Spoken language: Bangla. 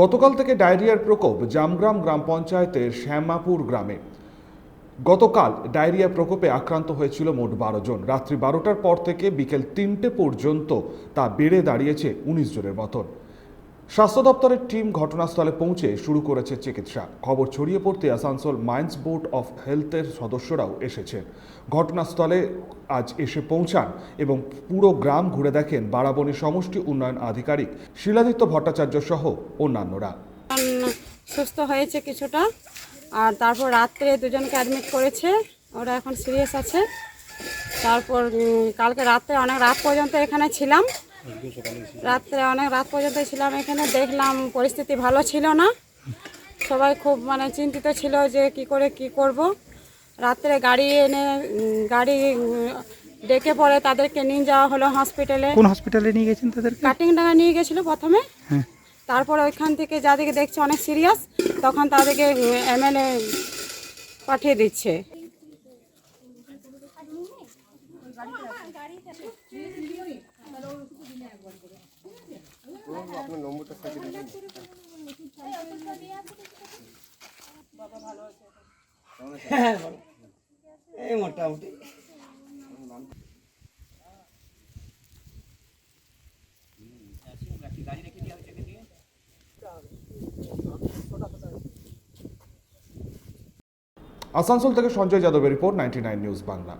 গতকাল থেকে ডায়রিয়ার প্রকোপ জামগ্রাম গ্রাম পঞ্চায়েতের শ্যামাপুর গ্রামে। গতকাল ডায়রিয়া প্রকোপে আক্রান্ত হয়েছিল মোট 12 জন। রাত্রি 12টার পর থেকে বিকেল 3টে পর্যন্ত তা বেড়ে দাঁড়িয়েছে 19 জনের মতন। স্বাস্থ্য দপ্তরের টিম ঘটনাস্থলে পৌঁছে শুরু করেছে চিকিৎসা। খবর ছড়িয়ে পড়তে আসানসোল মাইন্স বোর্ড অফ হেলথের সদস্যরাও এসেছেন। ঘটনাস্থলে আজ এসে পৌঁছান এবং পুরো গ্রাম ঘুরে দেখেন বারাবণী সমষ্টি উন্নয়ন আধিকারিক শিলাদিত্য ভট্টাচার্য সহ অন্যান্যরা। সুস্থ হয়েছে কিছুটা, আর তারপর রাত্রে দুজনকে অ্যাডমিট করেছে, ওরা এখন সিরিয়াস আছে। তারপর কালকে রাত্রে অনেক রাত পর্যন্ত এখানে ছিলাম, এখানে দেখলাম পরিস্থিতি ভালো ছিল না। সবাই খুব চিন্তিত ছিল যে কি করব। রাত্রে গাড়ি ডেকে পরে তাদেরকে নিয়ে যাওয়া হলো হসপিটালে। কোন হসপিটালে নিয়ে গেছেন তাদেরকে? কাটিংডাঙ্গা নিয়ে গেছিল প্রথমে। তারপরে ওইখান থেকে যাদেরকে দেখছে অনেক সিরিয়াস, তখন তাদেরকে এমএলএ পাঠিয়ে দিচ্ছে। মোটামুটি আসানসোল থেকে সঞ্জয় যাদবের রিপোর্ট, 99 নিউজ বাংলা।